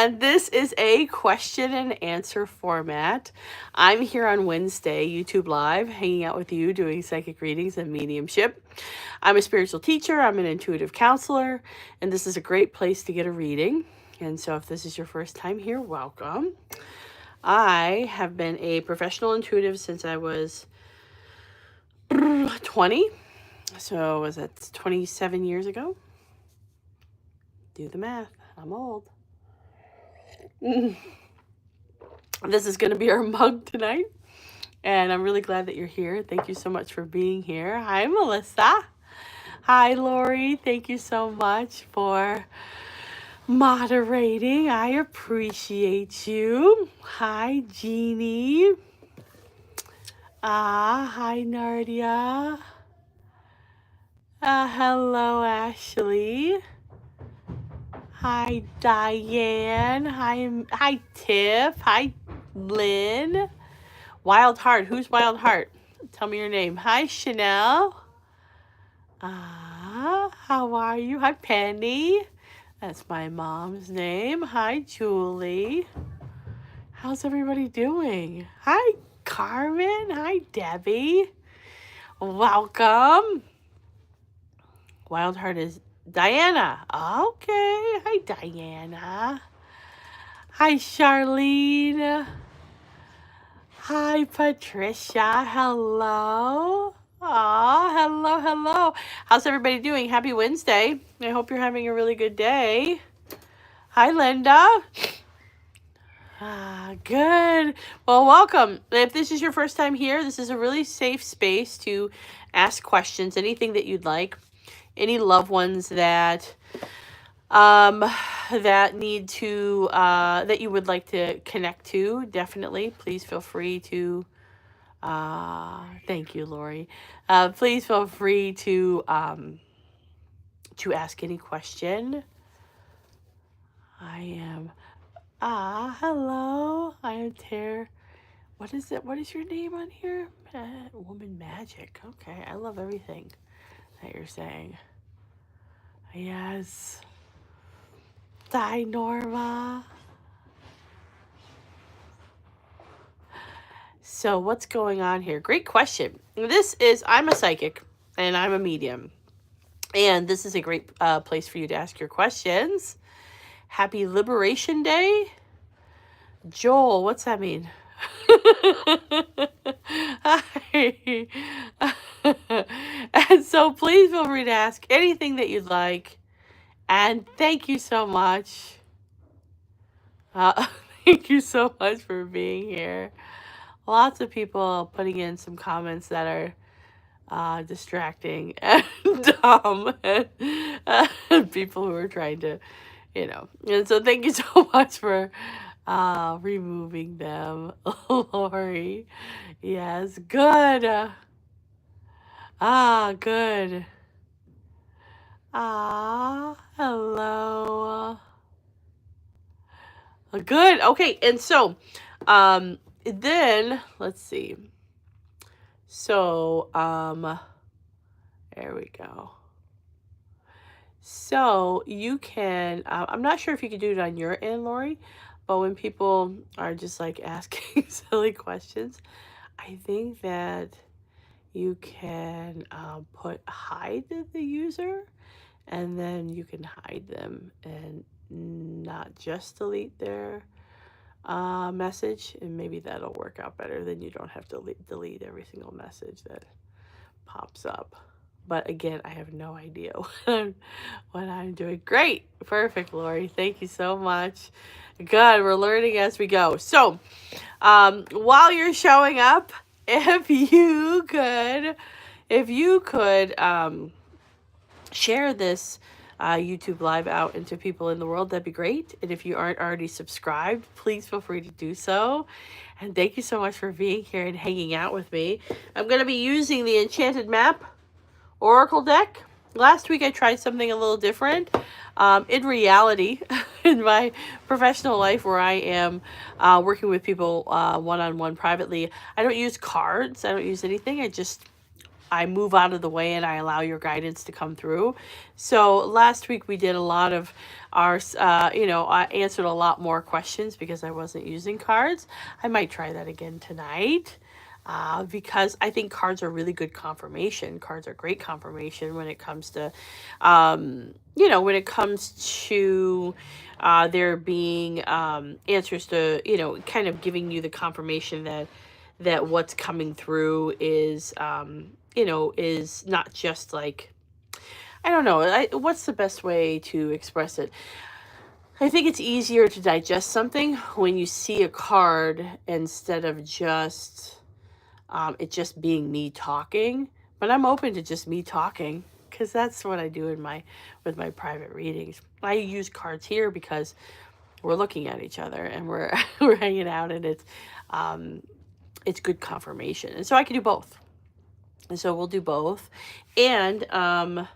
And this is a question and answer format. I'm here on Wednesday, YouTube Live, hanging out with you, doing psychic readings and mediumship. I'm a spiritual teacher, I'm an intuitive counselor, and this is a great place to get a reading. And so if this is your first time here, welcome. I have been a professional intuitive since I was 20. So was that 27 years ago? Do the math. I'm old. This is going to be our mug tonight. And I'm really glad that you're here. Thank you so much for being here. Hi, Melissa. Hi, Lori. Thank you so much for moderating. I appreciate you. Hi, Jeannie. Hi, Nardia. Hello, Ashley. Hi, Diane. Hi, Tiff. Hi, Lynn. Wild Heart. Who's Wild Heart? Tell me your name. Hi, Chanel. How are you? Hi, Penny. That's my mom's name. Hi, Julie. How's everybody doing? Hi, Carmen. Hi, Debbie. Welcome. Wild Heart is Diana. Okay. Hi, Diana. Hi, Charlene. Hi, Patricia. Hello. Hello. How's everybody doing? Happy Wednesday. I hope you're having a really good day. Hi, Linda. Good. Well, welcome. If this is your first time here, this is a really safe space to ask questions, anything that you'd like. Any loved ones that need to that you would like to connect to, definitely please feel free to thank you, Lori. Please feel free to ask any question. Hello, I am Tara. What is your name on here? Woman Magic. Okay, I love everything that you're saying. Yes. Hi, Norma. So what's going on here? Great question. I'm a psychic and I'm a medium. And this is a great place for you to ask your questions. Happy Liberation Day. Joel, what's that mean? Hi. And so please feel free to ask anything that you'd like. And thank you so much. Thank you so much for being here. Lots of people putting in some comments that are distracting and dumb, and people who are trying to, And so thank you so much for removing them. Lori. Yes, good. Good. Hello. Good. Okay, and so then let's see. So there we go. So you can I'm not sure if you can do it on your end, Lori, but when people are just like asking silly questions, I think that you can hide the user, and then you can hide them and not just delete their message, and maybe that'll work out better. Then you don't have to delete every single message that pops up. But again, I have no idea what I'm doing. Great. Perfect, Lori. Thank you so much. Good. We're learning as we go. So while you're showing up, if you could share this YouTube live out into people in the world, that'd be great. And if you aren't already subscribed, please feel free to do so. And thank you so much for being here and hanging out with me. I'm going to be using the Enchanted Map Oracle deck. Last week I tried something a little different. In reality, in my professional life where I am working with people one-on-one privately, I don't use cards. I don't use anything. I just I move out of the way and I allow your guidance to come through. So last week we did a lot of our, I answered a lot more questions because I wasn't using cards. I might try that again tonight. Because I think cards are really good confirmation. Cards are great confirmation when it comes to, there being answers to, kind of giving you the confirmation that what's coming through is, is not just like, I don't know, what's the best way to express it? I think it's easier to digest something when you see a card instead of just it just being me talking. But I'm open to just me talking because that's what I do with my private readings. I use cards here because we're looking at each other and we're we're hanging out, and it's good confirmation. And so I can do both. And so we'll do both. And and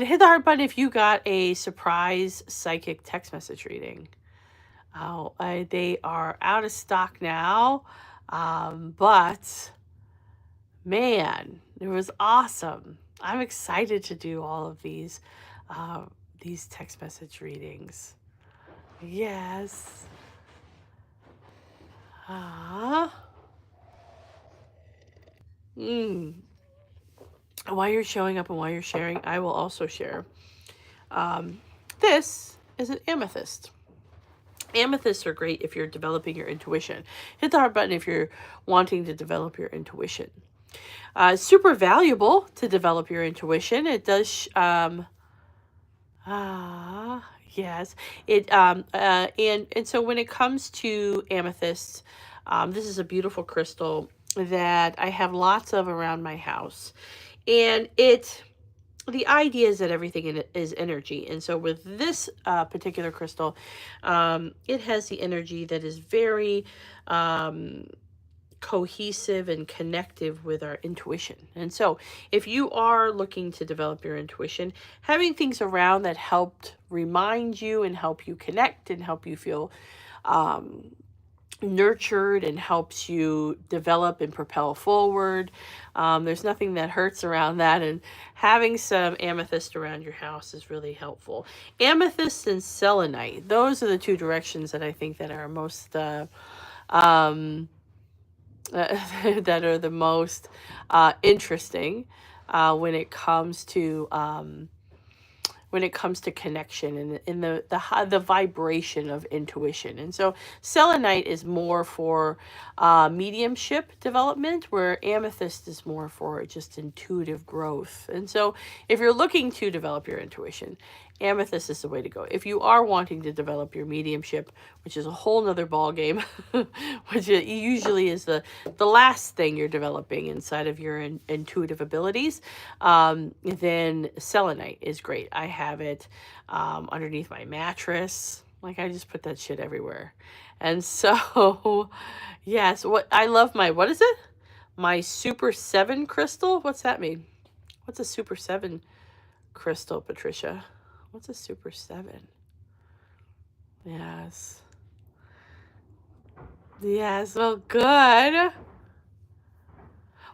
hit the heart button if you got a surprise psychic text message reading. Oh, they are out of stock now. But man, it was awesome. I'm excited to do all of these text message readings. Yes. Ah. While you're showing up and while you're sharing, I will also share. This is an amethyst. Amethysts are great if you're developing your intuition. Hit the heart button if you're wanting to develop your intuition. Super valuable to develop your intuition. It does. Yes. It and so when it comes to amethysts, this is a beautiful crystal that I have lots of around my house, and the idea is that everything in it is energy. And so with this particular crystal, it has the energy that is very cohesive and connective with our intuition. And so if you are looking to develop your intuition, having things around that helped remind you and help you connect and help you feel nurtured and helps you develop and propel forward. There's nothing that hurts around that, and having some amethyst around your house is really helpful. Amethyst and selenite, those are the two directions that I think that are most that are the most interesting when it comes to connection and in the vibration of intuition. And so selenite is more for mediumship development, where amethyst is more for just intuitive growth. And so if you're looking to develop your intuition, amethyst is the way to go. If you are wanting to develop your mediumship, which is a whole nother ball game, which usually is the last thing you're developing inside of your intuitive abilities, then selenite is great. I have it underneath my mattress. Like, I just put that shit everywhere. And so, yes, what is it? My Super 7 crystal? What's that mean? What's a Super 7 crystal, Patricia? What's a Super 7? Yes. Yes, well, good.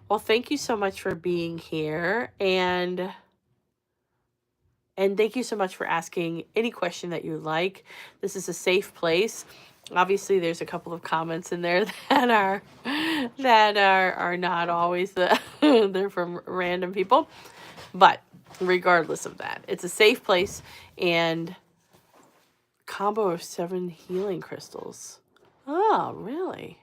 Well, thank you so much for being here, and thank you so much for asking any question that you like. This is a safe place. Obviously, there's a couple of comments in there that are not always they're from random people, but regardless of that, it's a safe place. And combo of 7 healing crystals. Oh, really?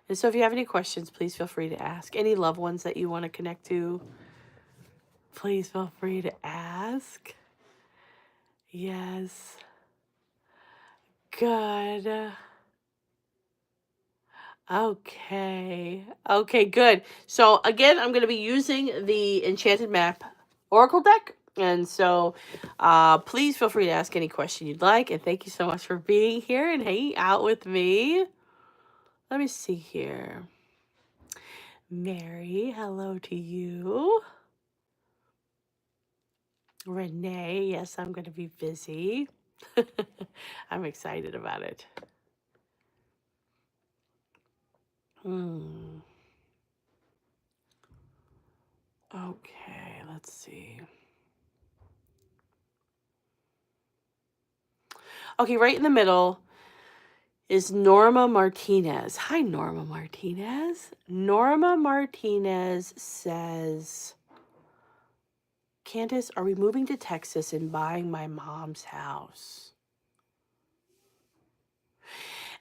And so if you have any questions, please feel free to ask. Any loved ones that you want to connect to, please feel free to ask. Yes. Good. Okay. Okay, good. So again, I'm going to be using the Enchanted Map Oracle deck. And so please feel free to ask any question you'd like. And thank you so much for being here and hanging out with me. Let me see here. Mary, hello to you. Renee, yes, I'm going to be busy. I'm excited about it. Okay, let's see. Okay, right in the middle is Norma Martinez. Hi, Norma Martinez. Norma Martinez says, Candice, are we moving to Texas and buying my mom's house?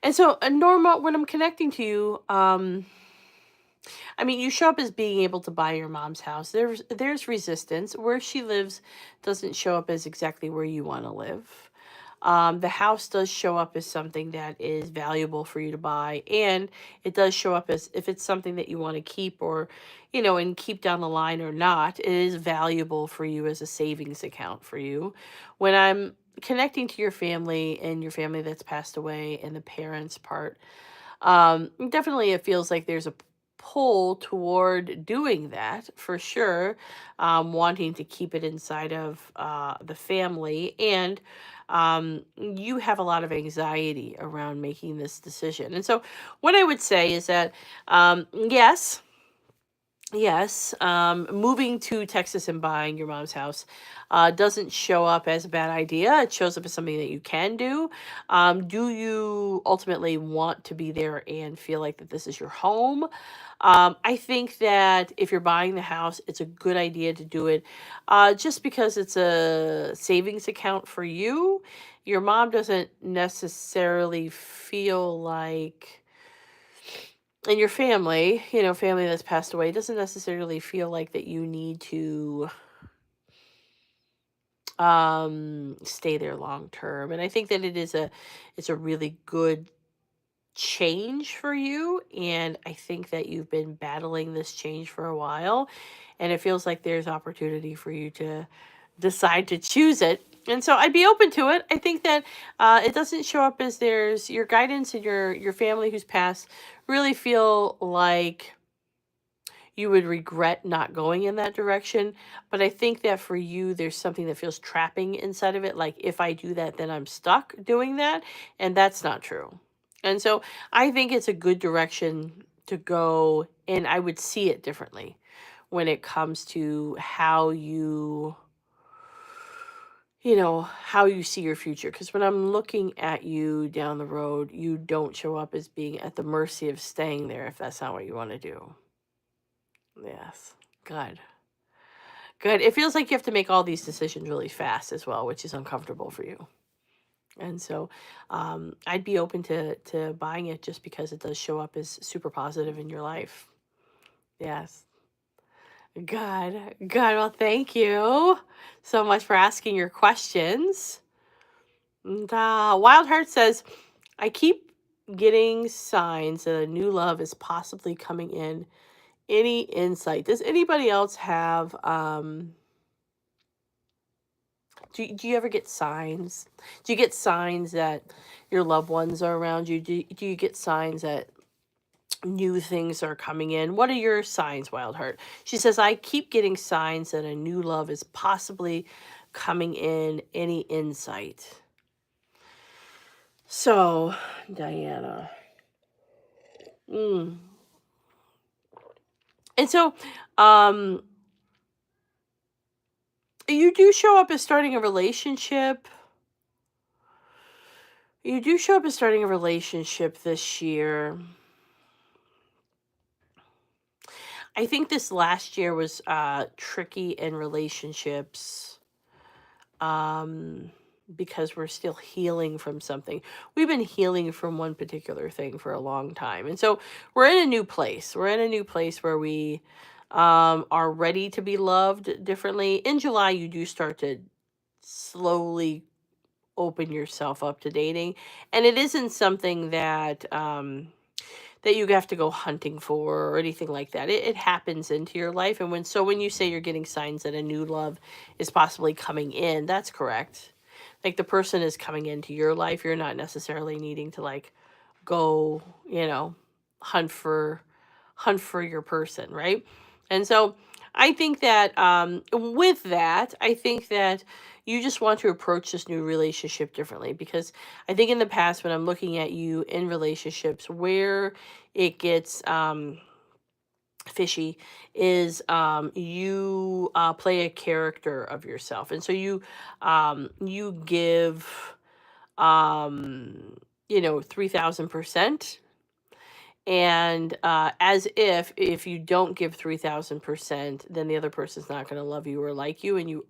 And so, Norma, when I'm connecting to you, I mean, you show up as being able to buy your mom's house. There's resistance. Where she lives doesn't show up as exactly where you want to live. The house does show up as something that is valuable for you to buy, and it does show up as if it's something that you want to keep or, and keep down the line or not, it is valuable for you as a savings account for you. When I'm connecting to your family and your family that's passed away and the parents part, definitely it feels like there's a pull toward doing that for sure, wanting to keep it inside of the family. And you have a lot of anxiety around making this decision. And so, what I would say is that, yes, yes, moving to Texas and buying your mom's house doesn't show up as a bad idea. It shows up as something that you can do. Do you ultimately want to be there and feel like that this is your home? I think that if you're buying the house, it's a good idea to do it just because it's a savings account for you. Your mom doesn't necessarily feel like, and your family, family that's passed away, doesn't necessarily feel like that you need to stay there long term. And I think that it's a really good change for you, and I think that you've been battling this change for a while, and it feels like there's opportunity for you to decide to choose it. And so I'd be open to it. I think that it doesn't show up as there's your guidance and your family who's passed really feel like you would regret not going in that direction. But I think that for you, there's something that feels trapping inside of it. Like, if I do that, then I'm stuck doing that. And that's not true. And so I think it's a good direction to go. And I would see it differently when it comes to how you see your future. Because when I'm looking at you down the road, you don't show up as being at the mercy of staying there if that's not what you want to do. Yes. Good. Good. It feels like you have to make all these decisions really fast as well, which is uncomfortable for you. And so I'd be open to buying it just because it does show up as super positive in your life. Yes. Good. Good. Well, thank you so much for asking your questions. And, Wild Heart says, I keep getting signs that a new love is possibly coming in. Any insight? Does anybody else have do you ever get signs? Do you get signs that your loved ones are around you? Do you get signs that new things are coming in? What are your signs, Wildheart? She says, I keep getting signs that a new love is possibly coming in. Any insight? So, Diana. Mm. And so, um, you do show up as starting a relationship. You do show up as starting a relationship this year. I think this last year was tricky in relationships, um, because we're still healing from something. We've been healing from one particular thing for a long time. And so we're in a new place. We're in a new place where we are ready to be loved differently. In July, you do start to slowly open yourself up to dating. And it isn't something that you have to go hunting for or anything like that. It happens into your life. And when you say you're getting signs that a new love is possibly coming in, that's correct. Like, the person is coming into your life. You're not necessarily needing to, like, go, hunt for your person, right? And so I think that with that, I think that you just want to approach this new relationship differently, because I think in the past, when I'm looking at you in relationships where it gets fishy, is you play a character of yourself, and so you give um 3,000%, and as if you don't give 3,000%, then the other person's not going to love you or like you, and you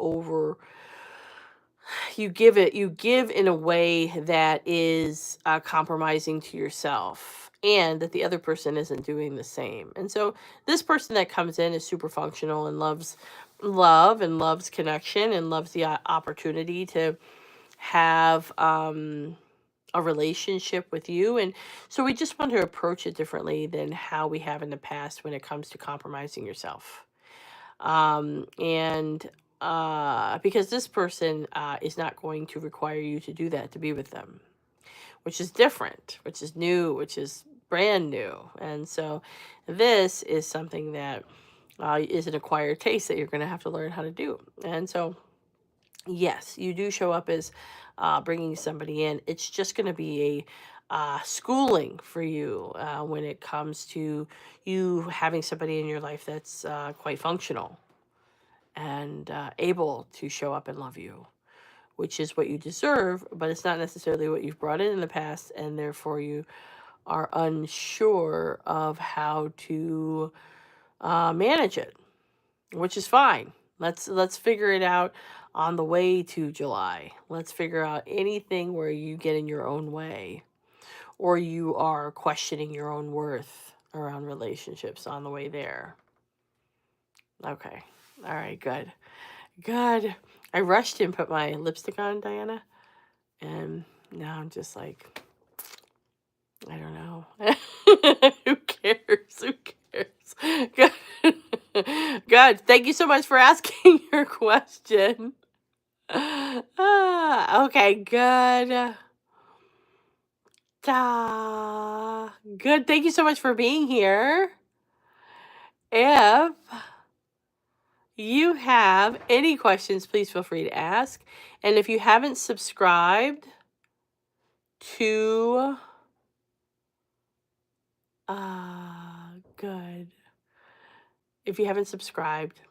give in a way that is compromising to yourself, and that the other person isn't doing the same. And so this person that comes in is super functional and loves love and loves connection and loves the opportunity to have a relationship with you. And so we just want to approach it differently than how we have in the past when it comes to compromising yourself. And because this person is not going to require you to do that to be with them, which is different, which is new, which is brand new. And so this is something that is an acquired taste that you're going to have to learn how to do. And so, yes, you do show up as bringing somebody in. It's just going to be a schooling for you when it comes to you having somebody in your life that's quite functional and able to show up and love you, which is what you deserve, but it's not necessarily what you've brought in the past, and therefore you are unsure of how to manage it, which is fine. Let's figure it out on the way to July. Let's figure out anything where you get in your own way or you are questioning your own worth around relationships on the way there. Okay. All right, good. Good. I rushed and put my lipstick on, Diana, and now I'm just like, I don't know. Who cares? Who cares? Good. Good. Thank you so much for asking your question. Okay, good. Good. Thank you so much for being here. If you have any questions, please feel free to ask. And if you haven't subscribed to good. If you haven't subscribed,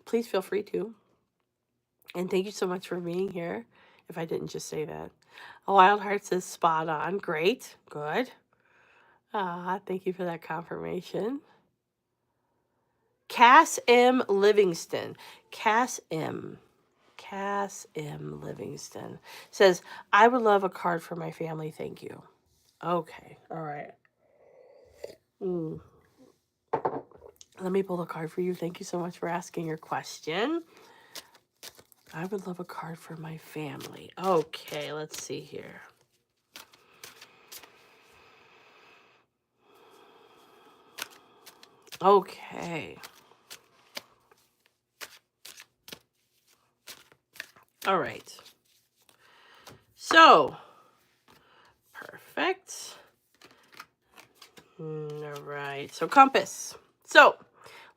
please feel free to. And thank you so much for being here. If I didn't just say that. A Wild Heart says spot on. Great. Good. Thank you for that confirmation. Cass M. Livingston. Cass M. Livingston says, I would love a card for my family. Thank you. Okay. All right. Let me pull a card for you. Thank you so much for asking your question. I would love a card for my family. Okay, let's see here. Okay. All right. So, perfect. All right. So, compass. So,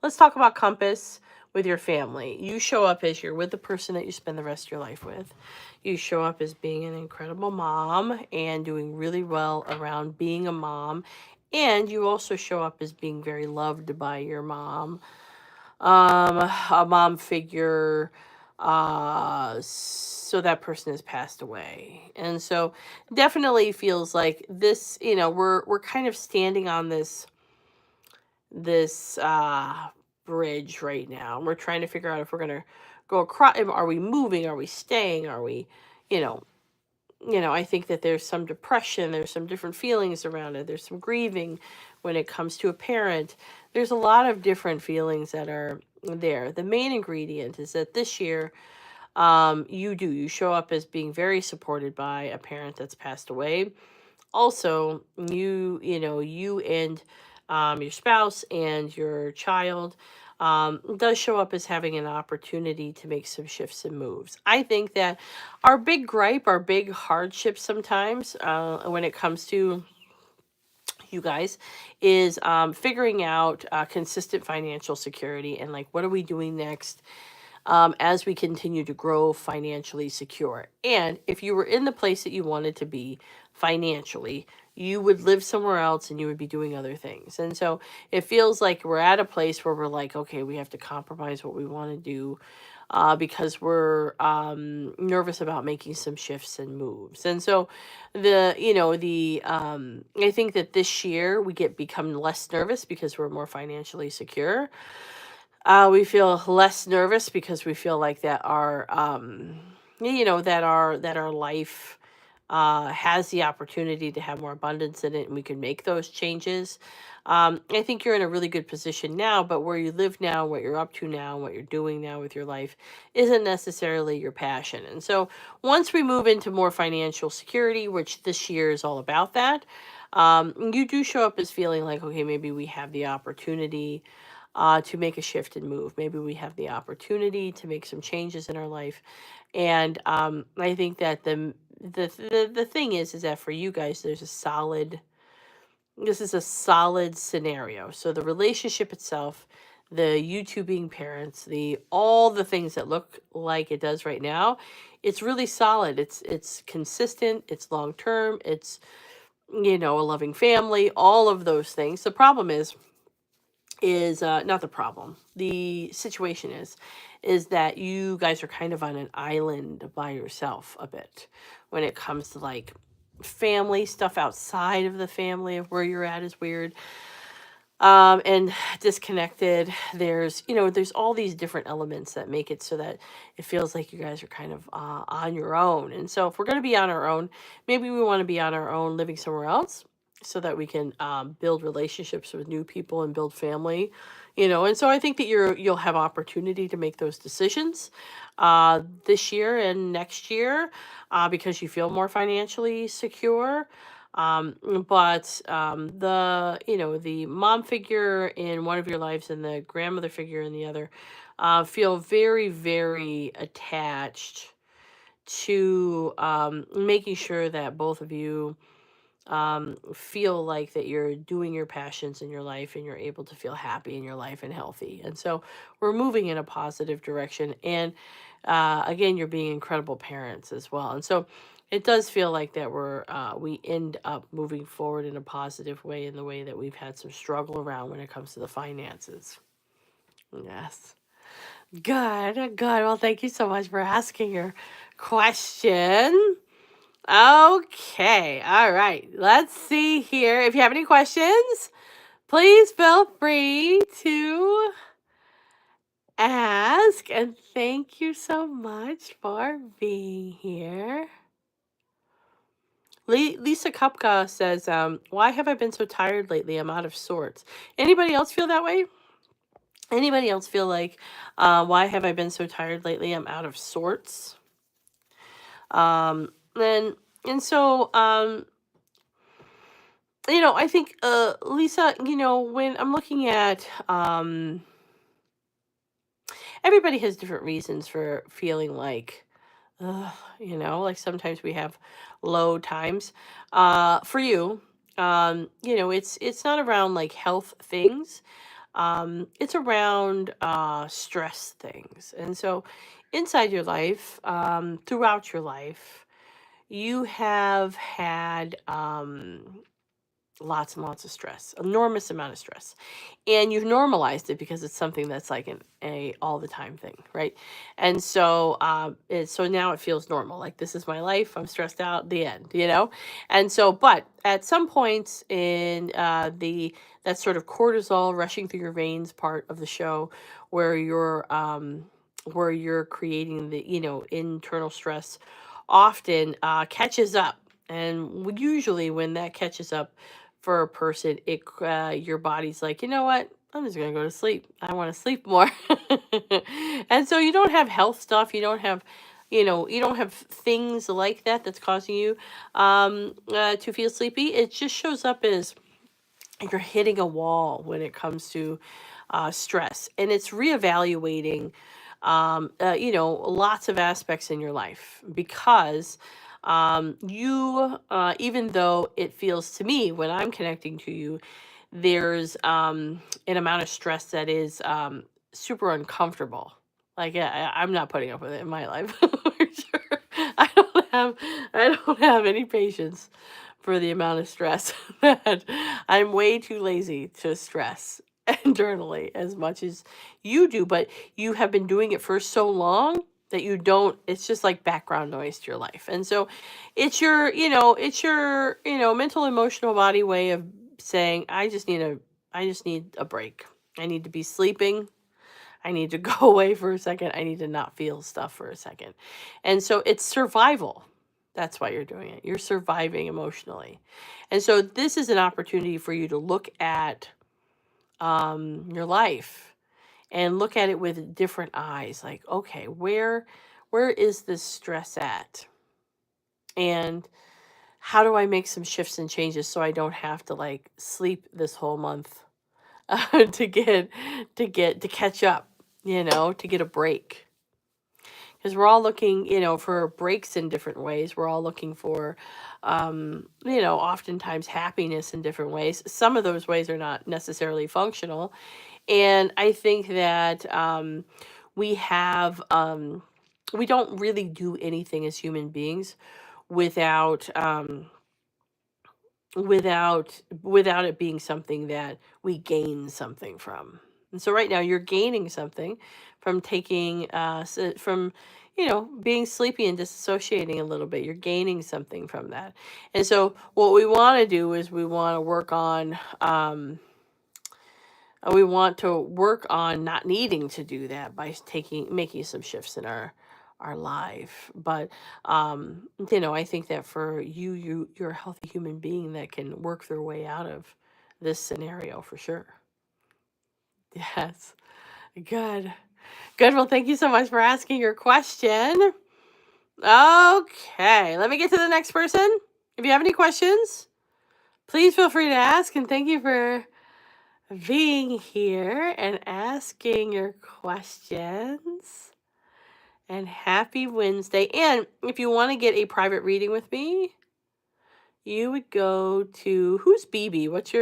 let's talk about compass with your family. You show up as you're with the person that you spend the rest of your life with. You show up as being an incredible mom and doing really well around being a mom. And you also show up as being very loved by your mom. A mom figure, so that person has passed away. And so definitely feels like this, we're kind of standing on this bridge right now. We're trying to figure out if we're going to go across. Are we moving? Are we staying? Are we, I think that there's some depression, there's some different feelings around it, there's some grieving when it comes to a parent. There's a lot of different feelings that are there. The main ingredient is that this year, you show up as being very supported by a parent that's passed away. Also, you and your spouse and your child does show up as having an opportunity to make some shifts and moves. I think that our big gripe, our big hardship sometimes when it comes to you guys is figuring out consistent financial security and like, what are we doing next as we continue to grow financially secure. And if you were in the place that you wanted to be financially, you would live somewhere else and you would be doing other things. And so it feels like we're at a place where we're like, okay, we have to compromise what we want to do, because we're nervous about making some shifts and moves. And so I think that this year we become less nervous because we're more financially secure. We feel less nervous because we feel like that our life has the opportunity to have more abundance in it, and we can make those changes. I think you're in a really good position now, but where you live now, what you're up to now, what you're doing now with your life isn't necessarily your passion. And so once we move into more financial security, which this year is all about that, you do show up as feeling like, okay, maybe we have the opportunity to make a shift and move. Maybe we have the opportunity to make some changes in our life. And I think that the thing is that for you guys, this is a solid scenario. So the relationship itself, the you two being parents, all the things that look like it does right now, it's really solid. It's consistent. It's long term. It's a loving family. All of those things. The problem is not the problem. The situation is that you guys are kind of on an island by yourself a bit when it comes to like family stuff. Outside of the family of where you're at is weird, and disconnected. There's all these different elements that make it so that it feels like you guys are kind of on your own. And so if we're going to be on our own, maybe we want to be on our own living somewhere else so that we can build relationships with new people and build family. And so I think that you'll have opportunity to make those decisions this year and next year, because you feel more financially secure. But the mom figure in one of your lives and the grandmother figure in the other feel very, very attached to making sure that both of you feel like that you're doing your passions in your life and you're able to feel happy in your life and healthy. And so we're moving in a positive direction. And again, you're being incredible parents as well. And so it does feel like that we end up moving forward in a positive way, in the way that we've had some struggle around when it comes to the finances. Yes. Good, good. Well, thank you so much for asking your question. Okay, all right. Let's see here. If you have any questions, please feel free to ask. And thank you so much for being here. Lisa Kupka says, why have I been so tired lately? I'm out of sorts. Anybody else feel that way? Anybody else feel like, why have I been so tired lately? I'm out of sorts. And so, I think, Lisa, when I'm looking at, everybody has different reasons for feeling like, like sometimes we have low times. For you, it's not around like health things. It's around stress things. And so inside your life, throughout your life, you have had lots and lots of stress, enormous amount of stress, and you've normalized it because it's something that's like a all the time thing, right? And so so now it feels normal, like this is my life, I'm stressed out, the end. And so, but at some points in the that sort of cortisol rushing through your veins part of the show, where you're creating the internal stress, often catches up. And usually when that catches up for a person, your body's like, you know what? I'm just gonna go to sleep. I want to sleep more. And so you don't have health stuff. You don't have things like that that's causing you to feel sleepy. It just shows up as you're hitting a wall when it comes to stress, and it's reevaluating lots of aspects in your life, because you even though it feels to me when I'm connecting to you, there's an amount of stress that is super uncomfortable. Like I'm not putting up with it in my life for sure. I don't have any patience for the amount of stress that I'm way too lazy to stress internally as much as you do, but you have been doing it for so long that you don't, it's just like background noise to your life. And so it's your mental, emotional body way of saying, I just need a break. I need to be sleeping. I need to go away for a second. I need to not feel stuff for a second. And so it's survival. That's why you're doing it. You're surviving emotionally. And so this is an opportunity for you to look at your life and look at it with different eyes. Like, okay, where is this stress at? And how do I make some shifts and changes so I don't have to like sleep this whole month to to catch up, to get a break. Because we're all looking, for breaks in different ways. We're all looking for, oftentimes happiness in different ways. Some of those ways are not necessarily functional. And I think that we have, we don't really do anything as human beings without, without it being something that we gain something from. And so right now you're gaining something from taking from being sleepy and disassociating a little bit. You're gaining something from that. And so what we want to do is we want to work on not needing to do that by making some shifts in our life. But I think that for you're a healthy human being that can work their way out of this scenario for sure. Yes. Good. Good. Well, thank you so much for asking your question. Okay, let me get to the next person. If you have any questions, please feel free to ask, and thank you for being here and asking your questions. And happy Wednesday. And if you want to get a private reading with me, you would go to, who's BB? What's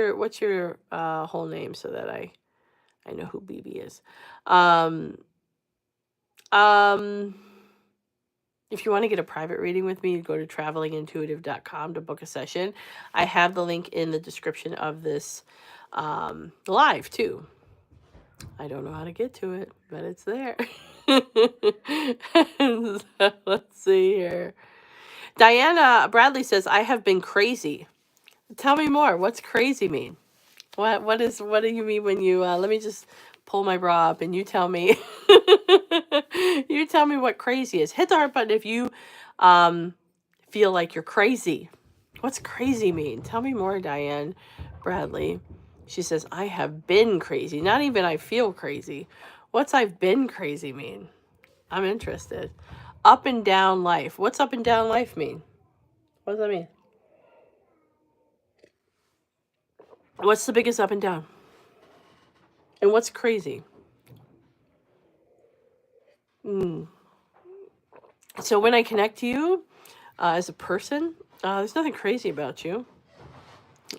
your whole name so that I know who BB is. If you want to get a private reading with me, you go to travelingintuitive.com to book a session. I have the link in the description of this live too. I don't know how to get to it, but it's there. So, let's see here. Diana Bradley says, I have been crazy. Tell me more. What's crazy mean? What do you mean when you let me just pull my bra up and you tell me you tell me what crazy is. Hit the heart button if you feel like you're crazy. What's crazy mean? Tell me more, Diane Bradley. She says, I have been crazy. Not even I feel crazy. What's I've been crazy mean? I'm interested. Up and down life. What's up and down life mean? What does that mean? What's the biggest up and down? And what's crazy? So when I connect to you as a person, there's nothing crazy about you.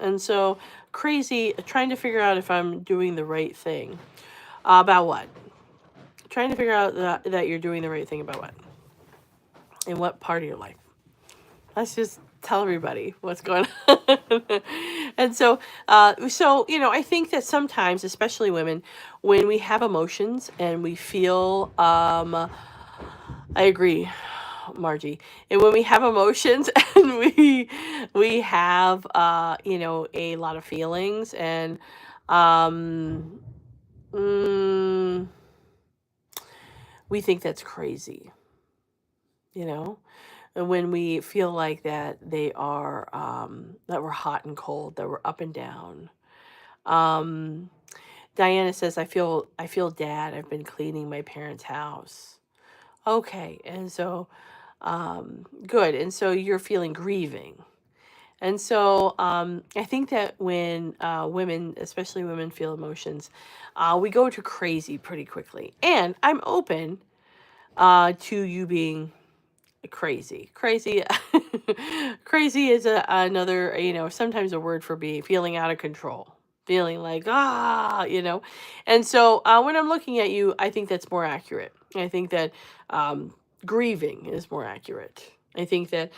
And so crazy, trying to figure out if I'm doing the right thing. About what? Trying to figure out that you're doing the right thing about what? In what part of your life? Let's just tell everybody what's going on. And so, I think that sometimes, especially women, when we have emotions and we feel, I agree, Margie. And when we have emotions and we have, a lot of feelings and, we think that's crazy, and when we feel like that they are that we're hot and cold, that we're up and down. Diana says, I feel dad. I've been cleaning my parents' house. Okay, and so good. And so you're feeling grieving. And so I think that when women, especially women, feel emotions, we go to crazy pretty quickly. And I'm open to you being crazy. Crazy crazy is another, sometimes a word for feeling out of control, feeling like and so when I'm looking at you, I think that's more accurate. I think that grieving is more accurate. I think that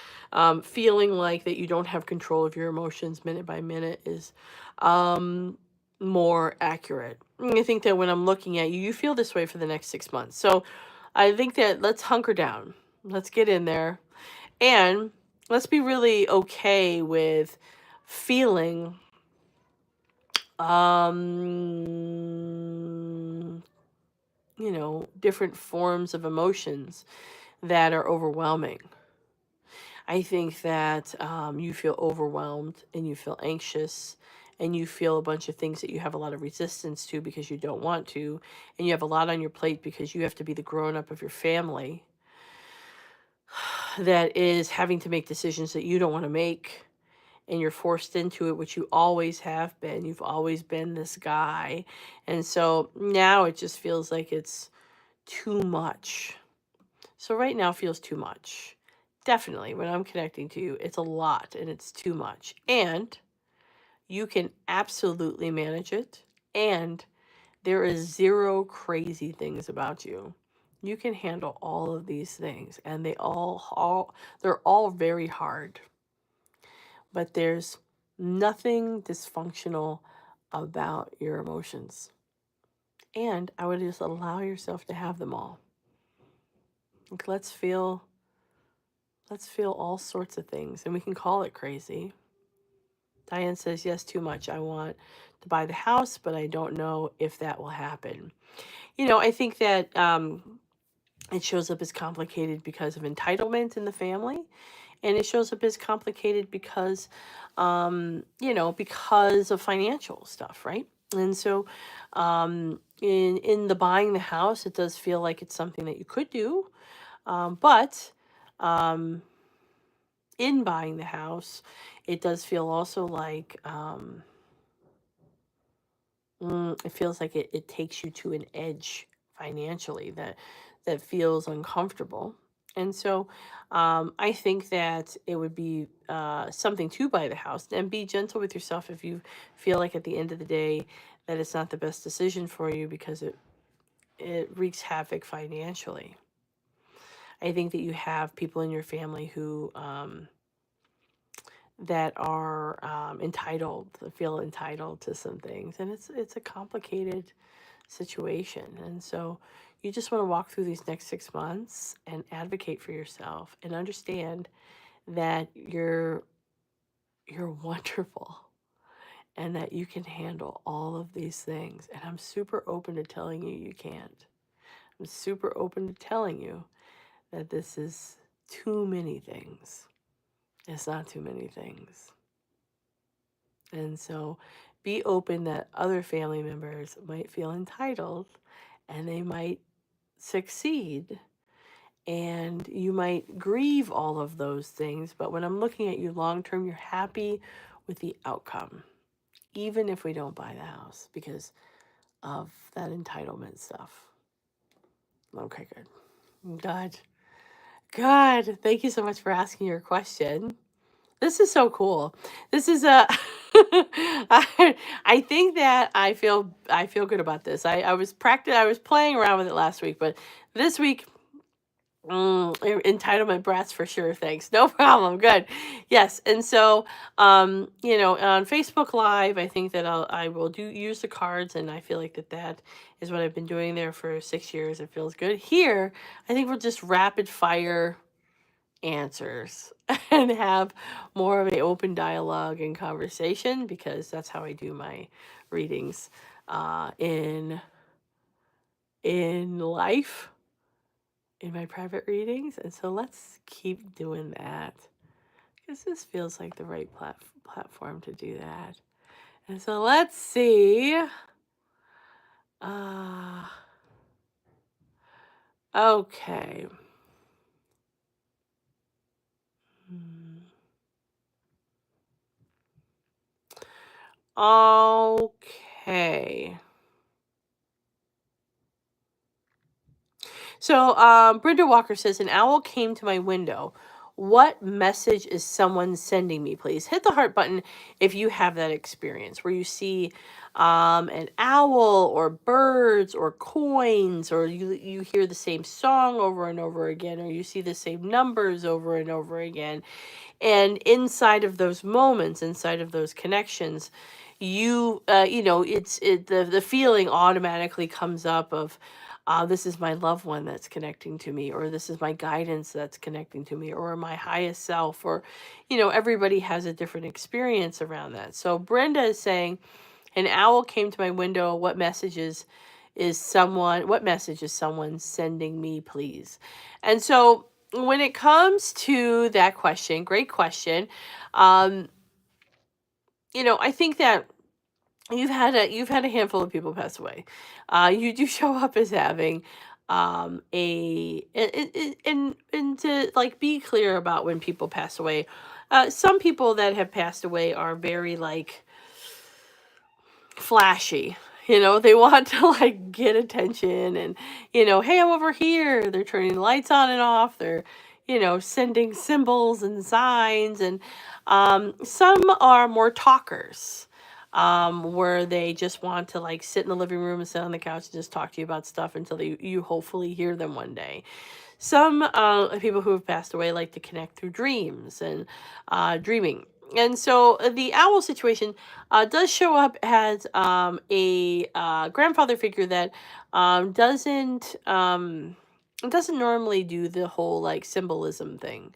feeling like that you don't have control of your emotions minute by minute is um, more accurate. I think that when I'm looking at you, you feel this way for the next 6 months. So I think that let's hunker down. Let's get in there. And let's be really okay with feeling different forms of emotions that are overwhelming. I think that you feel overwhelmed and you feel anxious and you feel a bunch of things that you have a lot of resistance to because you don't want to, and you have a lot on your plate because you have to be the grown up of your family that is having to make decisions that you don't want to make, and you're forced into it, which you always have been. You've always been this guy. And so now it just feels like it's too much. So right now feels too much. Definitely, when I'm connecting to you, it's a lot and it's too much. And you can absolutely manage it. And there is zero crazy things about you. You can handle all of these things, and they're all very hard. But there's nothing dysfunctional about your emotions. And I would just allow yourself to have them all. Like, let's feel all sorts of things, and we can call it crazy. Diane says, yes, too much. I want to buy the house, but I don't know if that will happen. I think that it shows up as complicated because of entitlement in the family. And it shows up as complicated because, because of financial stuff, right? And so in the buying the house, it does feel like it's something that you could do. But in buying the house, it does feel also like it feels like it takes you to an edge financially that feels uncomfortable. And so I think that it would be something to buy the house, and be gentle with yourself if you feel like at the end of the day that it's not the best decision for you because it wreaks havoc financially. I think that you have people in your family who that are feel entitled to some things, and it's a complicated situation. And so you just want to walk through these next 6 months and advocate for yourself and understand that you're wonderful and that you can handle all of these things. And I'm super open to telling you you can't. I'm super open to telling you that this is too many things. It's not too many things. And so be open that other family members might feel entitled and they might succeed, and you might grieve all of those things. But when I'm looking at you long term, you're happy with the outcome, even if we don't buy the house because of that entitlement stuff. Okay, good. God, thank you so much for asking your question. This is so cool. This is a I think that I feel good about this. I was playing around with it last week, but this week entitlement brats for sure. Thanks. No problem. Good. Yes. And so, on Facebook Live, I think that I will use the cards, and I feel like that is what I've been doing there for 6 years. It feels good. Here, I think we'll just rapid fire answers and have more of an open dialogue and conversation, because that's how I do my readings in life, in my private readings. And so let's keep doing that, because this feels like the right platform to do that. And so let's see. Okay. Okay. So Brenda Walker says, an owl came to my window. What message is someone sending me, please? Hit the heart button if you have that experience where you see an owl or birds or coins, or you hear the same song over and over again, or you see the same numbers over and over again. And inside of those moments, inside of those connections, the feeling automatically comes up of, this is my loved one that's connecting to me, or this is my guidance that's connecting to me, or my highest self, or everybody has a different experience around that. So Brenda is saying, an owl came to my window. What message is someone sending me, please? And so when it comes to that question, great question. Um, I think that you've had a handful of people pass away. You do show up as having and to like be clear about when people pass away. Some people that have passed away are very like flashy. They want to like get attention, and hey, I'm over here. They're turning the lights on and off. They're sending symbols and signs. And some are more talkers, where they just want to like sit in the living room and sit on the couch and just talk to you about stuff until you hopefully hear them one day. Some people who have passed away like to connect through dreams and dreaming. And so the owl situation does show up as a grandfather figure that doesn't normally do the whole like symbolism thing.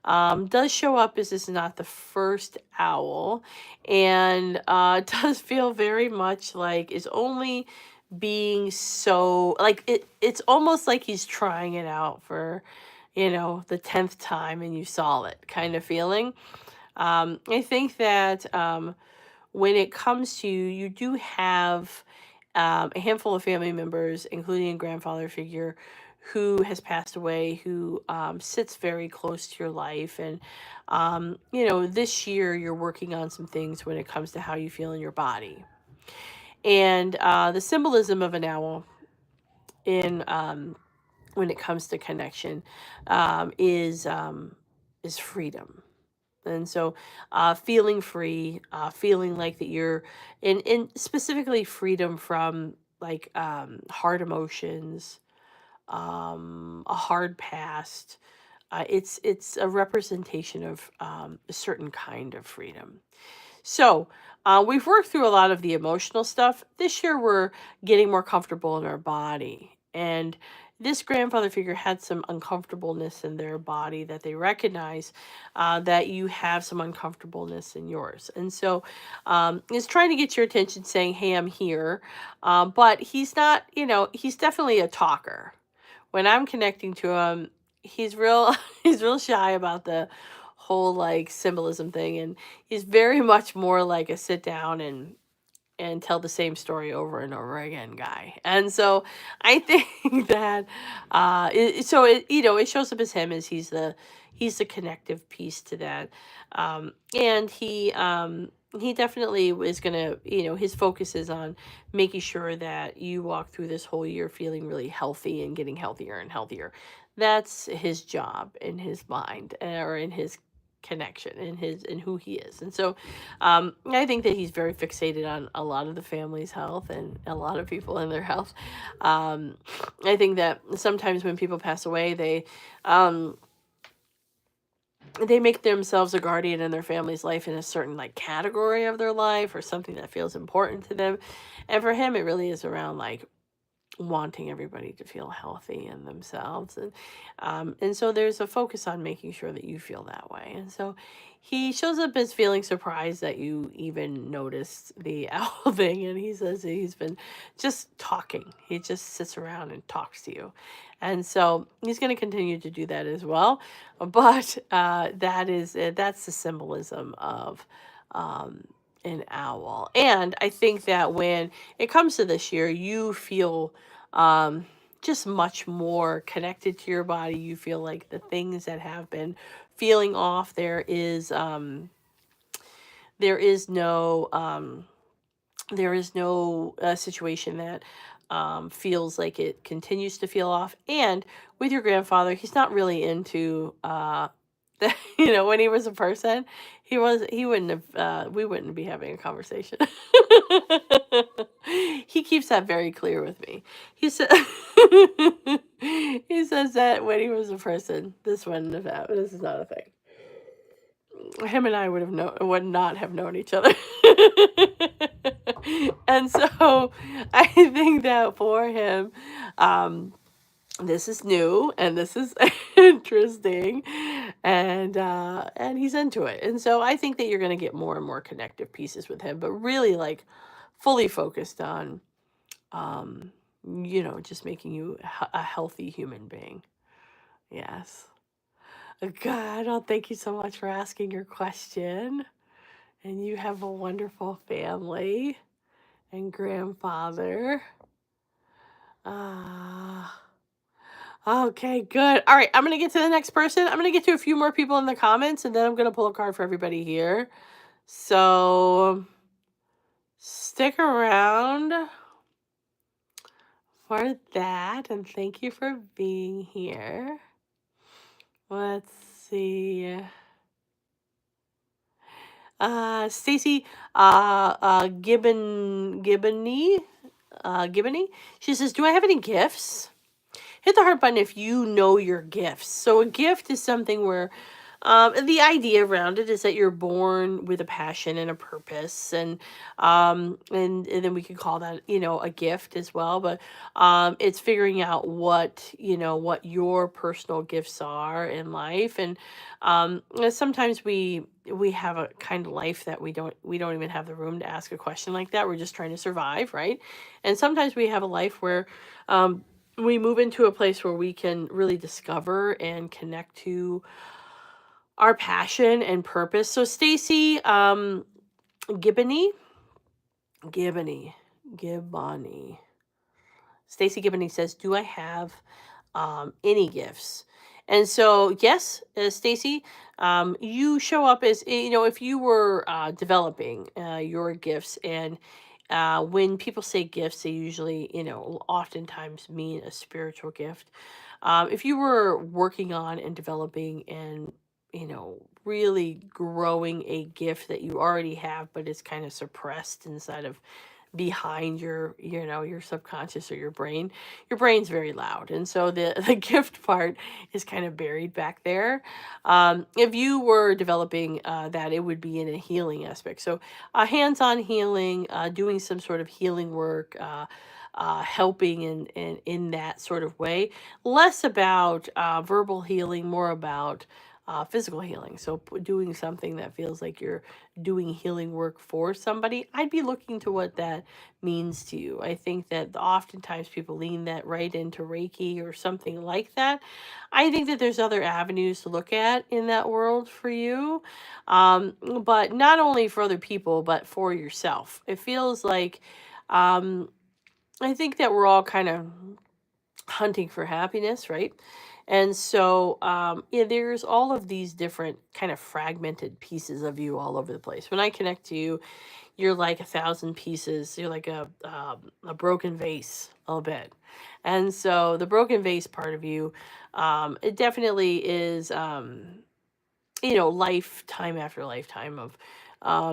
Does show up as this is not the first owl, and does feel very much like is only being so like it's almost like he's trying it out for the 10th time and you saw it kind of feeling. I think that when it comes to you, you do have a handful of family members, including a grandfather figure, who has passed away, who sits very close to your life. And, this year you're working on some things when it comes to how you feel in your body. And the symbolism of an owl in when it comes to connection is freedom. And so feeling free, feeling like that you're in specifically freedom from like hard emotions, a hard past. It's a representation of a certain kind of freedom. So we've worked through a lot of the emotional stuff. This year we're getting more comfortable in our body. And this grandfather figure had some uncomfortableness in their body that they recognize, that you have some uncomfortableness in yours. And so is trying to get your attention saying, hey, I'm here. But he's not, he's definitely a talker. When I'm connecting to him, he's real, he's real shy about the whole like symbolism thing, and he's very much more like a sit down and tell the same story over and over again guy. And so I think that it shows up as him as he's the connective piece to that. And he definitely is going to, his focus is on making sure that you walk through this whole year feeling really healthy and getting healthier and healthier. That's his job in his mind, or in his connection, in who he is. And so I think that he's very fixated on a lot of the family's health and a lot of people in their health. I think that sometimes when people pass away, they make themselves a guardian in their family's life in a certain like category of their life, or something that feels important to them. And for him, it really is around like wanting everybody to feel healthy in themselves. And so there's a focus on making sure that you feel that way. And so he shows up as feeling surprised that you even noticed the owl thing, and he says that he's been just talking. He just sits around and talks to you. And so he's going to continue to do that as well. But that's the symbolism of an owl. And I think that when it comes to this year, you feel just much more connected to your body. You feel like the things that have been feeling off, there is no situation that feels like it continues to feel off. And with your grandfather, he's not really into that, when he was a person, he wouldn't have, we wouldn't be having a conversation. He keeps that very clear with me. He said, he says that when he was a person, this wouldn't have happened. This is not a thing. Him and I would not have known each other. And so I think that for him, um, this is new and this is interesting, and he's into it. And so I think that you're going to get more and more connective pieces with him, but really like fully focused on um just making you a healthy human being. Yes. God, oh, thank you so much for asking your question. And you have a wonderful family and grandfather. Ah. Okay, good. All right, I'm going to get to the next person. I'm going to get to a few more people in the comments, and then I'm going to pull a card for everybody here. So stick around for that, and thank you for being here. Let's see. Stacy, Gibbony. She says, "Do I have any gifts?" Hit the heart button if you know your gifts. So a gift is something where the idea around it is that you're born with a passion and a purpose, and then we could call that a gift as well. But it's figuring out what your personal gifts are in life, and sometimes we have a kind of life that we don't even have the room to ask a question like that. We're just trying to survive, right? And sometimes we have a life where we move into a place where we can really discover and connect to our passion and purpose. So Stacy, Gibbony, Gibbony, Gibbony. Stacy Gibbony says, "Do I have any gifts?" And so, yes, Stacy, you show up as, if you were developing your gifts, and when people say gifts, they usually, oftentimes mean a spiritual gift. If you were working on and developing and, really growing a gift that you already have, but it's kind of suppressed inside of behind your subconscious or your brain's very loud, and so the gift part is kind of buried back there. If you were developing that, it would be in a healing aspect, so hands-on healing, doing some sort of healing work, helping in that sort of way, less about verbal healing, more about physical healing. So doing something that feels like you're doing healing work for somebody, I'd be looking to what that means to you. I think that oftentimes people lean that right into Reiki or something like that. I think that there's other avenues to look at in that world for you, but not only for other people, but for yourself. It feels like, I think that we're all kind of hunting for happiness, right? And so, yeah, there's all of these different kind of fragmented pieces of you all over the place. When I connect to you, you're like 1,000 pieces. You're like a broken vase a little bit. And so the broken vase part of you, it definitely is, lifetime after lifetime of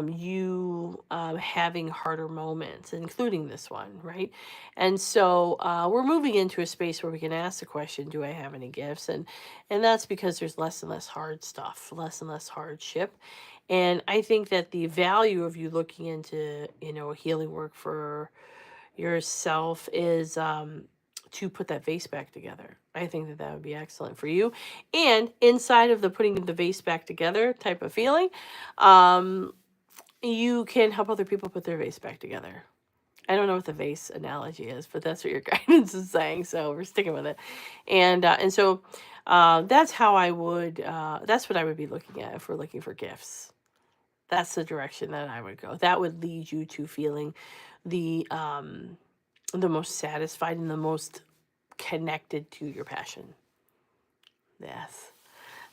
you having harder moments, including this one, right? And so we're moving into a space where we can ask the question, do I have any gifts? And that's because there's less and less hard stuff, less and less hardship. And I think that the value of you looking into, healing work for yourself is to put that vase back together. I think that that would be excellent for you. And inside of the putting the vase back together type of feeling, um, you can help other people put their vase back together. I don't know what the vase analogy is, but that's what your guidance is saying. So we're sticking with it. And so that's how I would, that's what I would be looking at if we're looking for gifts. That's the direction that I would go. That would lead you to feeling the most satisfied and the most connected to your passion. Yes.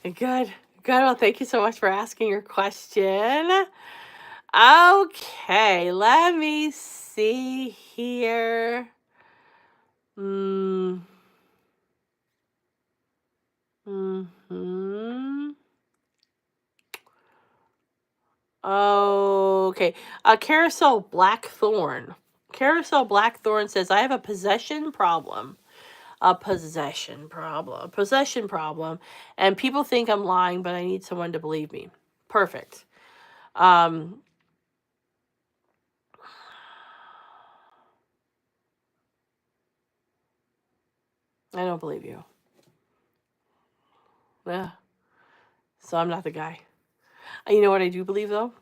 Good. Good. Well, thank you so much for asking your question. Okay, let me see here. Hmm. Okay. Carousel Blackthorn. Carousel Blackthorn says, I have a possession problem. A possession problem. Possession problem. And people think I'm lying, but I need someone to believe me. Perfect. I don't believe you. Yeah. So I'm not the guy. You know what I do believe, though?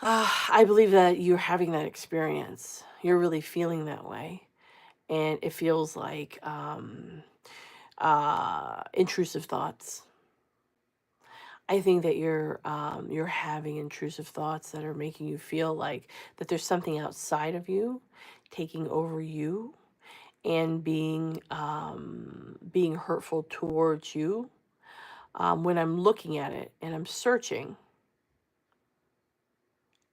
I believe that you're having that experience. You're really feeling that way. And it feels like intrusive thoughts. I think that you're having intrusive thoughts that are making you feel like that there's something outside of you taking over you and being hurtful towards you. When I'm looking at it and I'm searching,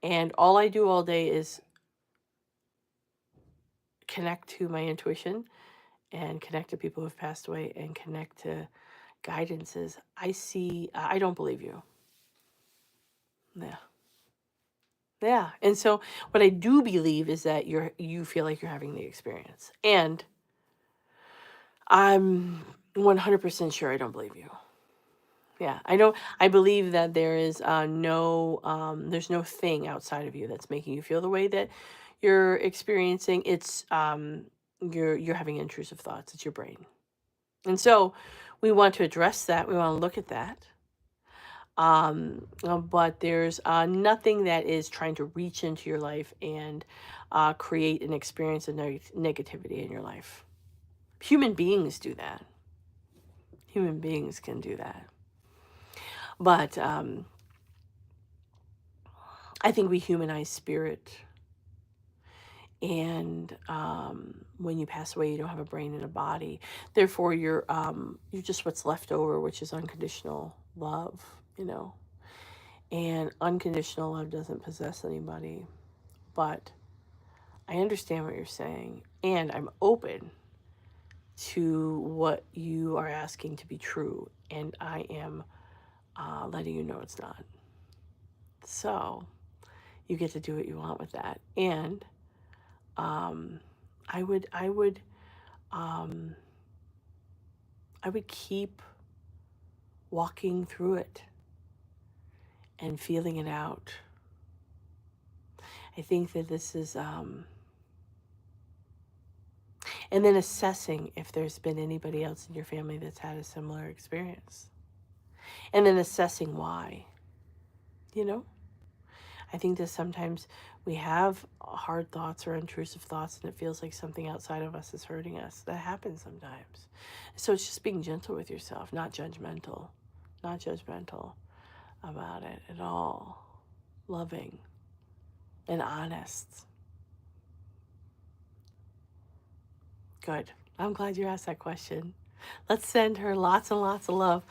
and all I do all day is connect to my intuition and connect to people who've passed away and connect to guidances, I don't believe you. Yeah. Yeah. And so what I do believe is that you feel like you're having the experience. And I'm 100% sure I don't believe you. Yeah. I believe that there is there's no thing outside of you that's making you feel the way that you're experiencing. It's you're having intrusive thoughts. It's your brain. And so we want to address that. We want to look at that. But there's nothing that is trying to reach into your life and create an experience of negativity in your life. Human beings do that. Human beings can do that. But I think we humanize spirit. And when you pass away, you don't have a brain and a body. Therefore, you're just what's left over, which is unconditional love, you know. And unconditional love doesn't possess anybody. But I understand what you're saying. And I'm open to what you are asking to be true. And I am letting you know it's not. So you get to do what you want with that. And I would keep walking through it and feeling it out. I think that this is, and then assessing if there's been anybody else in your family that's had a similar experience. And then assessing why, you know? I think that sometimes we have hard thoughts or intrusive thoughts and it feels like something outside of us is hurting us. That happens sometimes. So it's just being gentle with yourself, not judgmental. Not judgmental about it at all. Loving and honest. Good. I'm glad you asked that question. Let's send her lots and lots of love.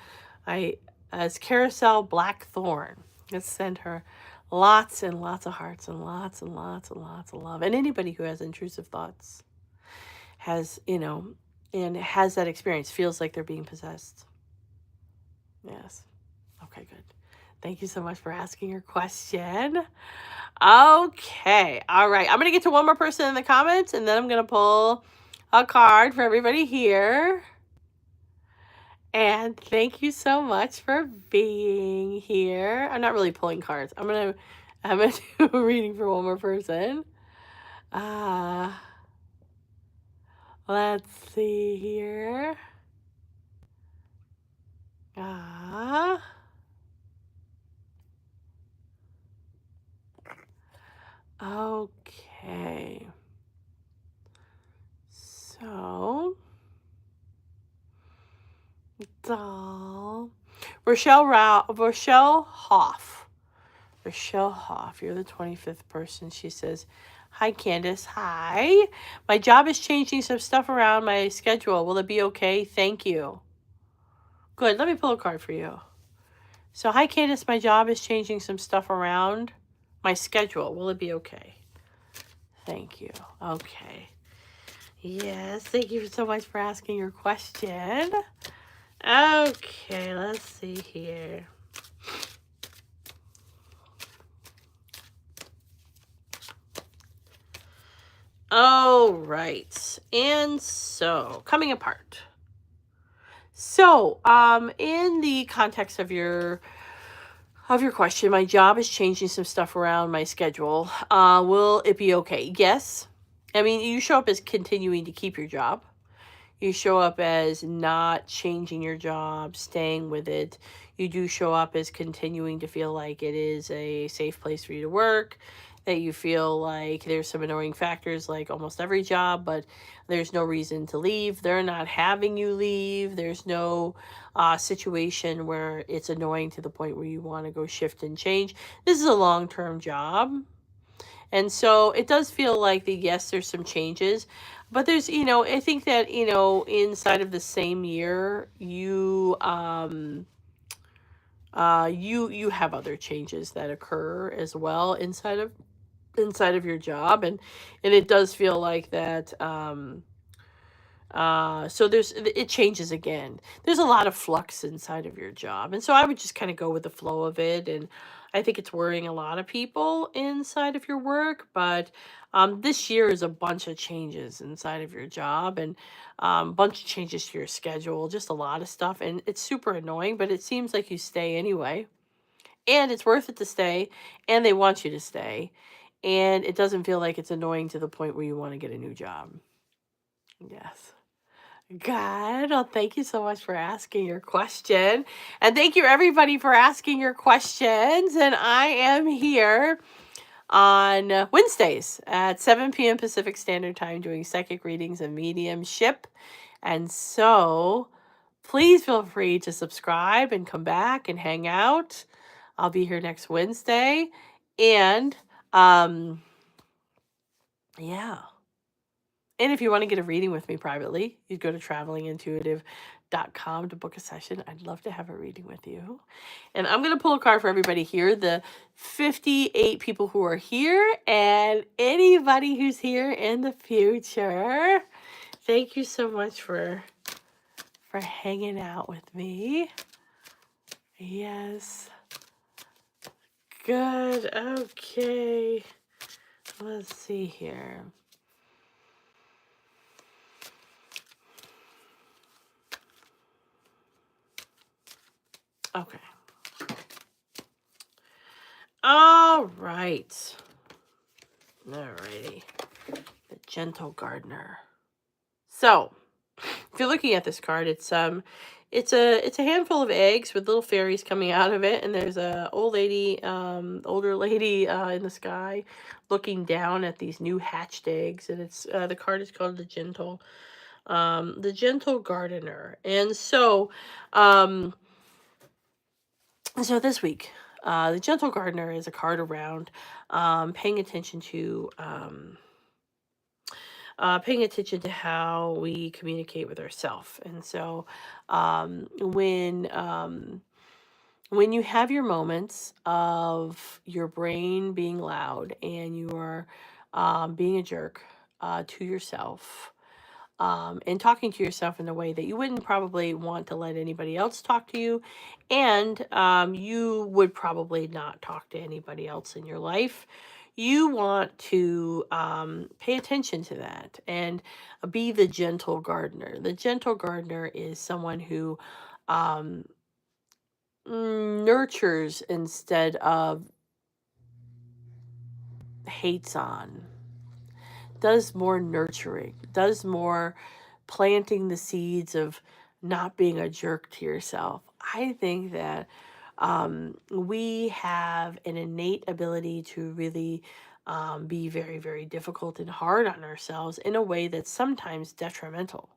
As Carousel Blackthorn, let's send her lots and lots of hearts and lots and lots and lots of love. And anybody who has intrusive thoughts has, and has that experience, feels like they're being possessed. Yes. Okay, good. Thank you so much for asking your question. Okay. All right. I'm going to get to one more person in the comments, and then I'm going to pull a card for everybody here. And thank you so much for being here. I'm not really pulling cards. I'm gonna do a reading for one more person. Let's see here. Okay. So, Rochelle Hoff. Rochelle Hoff, you're the 25th person. She says, hi, Candice. Hi. My job is changing some stuff around my schedule. Will it be okay? Thank you. Good. Let me pull a card for you. So, hi, Candice. My job is changing some stuff around my schedule. Will it be okay? Thank you. Okay. Yes. Thank you so much for asking your question. Okay. Let's see here. All right. And so, coming apart. So, in the context of your question, my job is changing some stuff around my schedule. Will it be okay? Yes. I mean, you show up as continuing to keep your job. You show up as not changing your job, staying with it. You do show up as continuing to feel like it is a safe place for you to work, that you feel like there's some annoying factors like almost every job, but there's no reason to leave. They're not having you leave. There's no situation where it's annoying to the point where you want to go shift and change. This is a long term job. And so it does feel like the yes, there's some changes, but there's, I think that, inside of the same year, you have other changes that occur as well inside of your job, and it does feel like that. So it changes again. There's a lot of flux inside of your job. And so I would just kind of go with the flow of it. And I think it's worrying a lot of people inside of your work, but this year is a bunch of changes inside of your job, and bunch of changes to your schedule, just a lot of stuff. And it's super annoying, but it seems like you stay anyway. And it's worth it to stay, and they want you to stay. And it doesn't feel like it's annoying to the point where you want to get a new job. Yes. God, well, thank you so much for asking your question. And thank you, everybody, for asking your questions. And I am here on Wednesdays at 7 p.m. Pacific Standard Time doing psychic readings and mediumship. And so please feel free to subscribe and come back and hang out. I'll be here next Wednesday. And yeah. And if you want to get a reading with me privately, you'd go to travelingintuitive.com to book a session. I'd love to have a reading with you. And I'm going to pull a card for everybody here, the 58 people who are here and anybody who's here in the future. Thank you so much for hanging out with me. Yes. Good. Okay. Let's see here. Okay. All right. Alrighty. The Gentle Gardener. So, if you're looking at this card, it's a handful of eggs with little fairies coming out of it, and there's a older lady in the sky looking down at these new hatched eggs, and it's the card is called the Gentle Gardener. And so this week, the Gentle Gardener is a card around paying attention to how we communicate with ourselves. And so when you have your moments of your brain being loud and you are being a jerk to yourself, and talking to yourself in a way that you wouldn't probably want to let anybody else talk to you, and you would probably not talk to anybody else in your life. You want to pay attention to that and be the gentle gardener. The gentle gardener is someone who nurtures instead of hates on, does more nurturing, does more planting the seeds of not being a jerk to yourself. I think that we have an innate ability to really be very, very difficult and hard on ourselves in a way that's sometimes detrimental.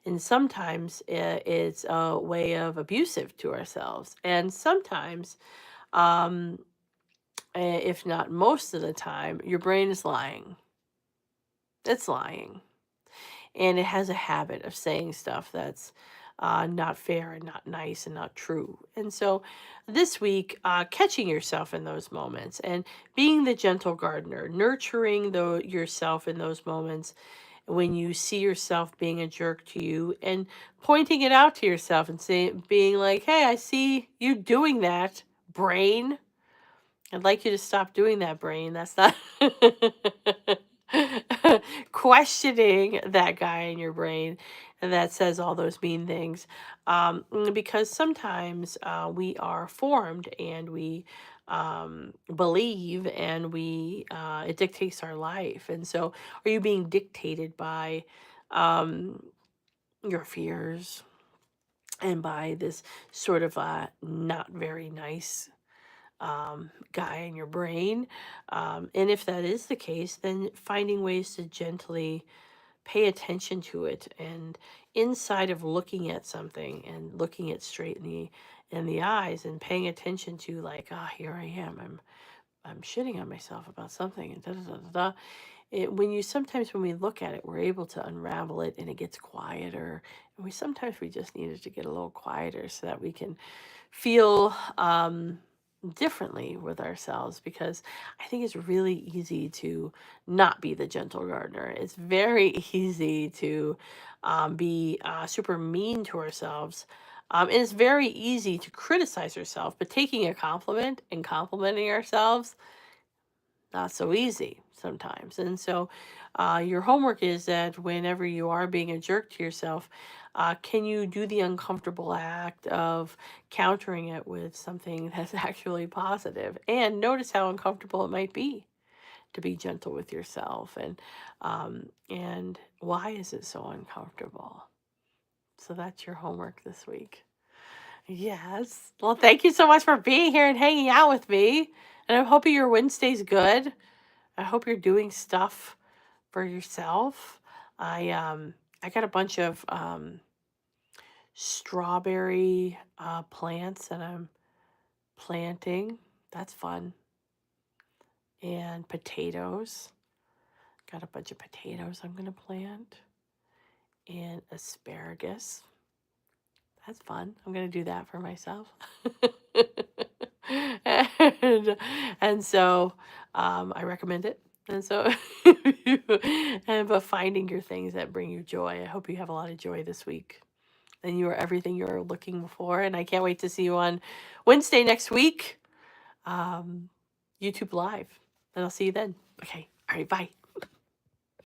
And sometimes it's a way of abusive to ourselves. And sometimes, if not most of the time, your brain is lying. It's lying. And it has a habit of saying stuff that's not fair and not nice and not true. And so this week, catching yourself in those moments and being the gentle gardener, nurturing yourself in those moments when you see yourself being a jerk to you, and pointing it out to yourself and being like, hey, I see you doing that, brain. I'd like you to stop doing that, brain. That's not questioning that guy in your brain that says all those mean things. Because sometimes we are formed and we believe and it dictates our life. And so, are you being dictated by um, your fears and by this sort of not very nice guy in your brain? And if that is the case, then finding ways to gently pay attention to it, and inside of looking at something and looking it straight in the eyes and paying attention to, like, here I am, I'm shitting on myself about something, and da da da da da. When we look at it, we're able to unravel it, and it gets quieter. And we just needed to get a little quieter so that we can feel differently with ourselves, because I think it's really easy to not be the gentle gardener. It's very easy to be super mean to ourselves. And it's very easy to criticize ourselves, but taking a compliment and complimenting ourselves, not so easy sometimes. And so, your homework is that whenever you are being a jerk to yourself, can you do the uncomfortable act of countering it with something that's actually positive? And notice how uncomfortable it might be to be gentle with yourself, and why is it so uncomfortable? So that's your homework this week. Yes. Well, thank you so much for being here and hanging out with me. And I'm hoping your Wednesday's good. I hope you're doing stuff for yourself. I got a bunch of strawberry plants that I'm planting. That's fun. And potatoes. Got a bunch of potatoes I'm gonna plant. And asparagus. That's fun. I'm gonna do that for myself. and, and so I recommend it. And so, but finding your things that bring you joy. I hope you have a lot of joy this week. And you are everything you're looking for. And I can't wait to see you on Wednesday next week, YouTube Live. And I'll see you then. Okay. All right. Bye.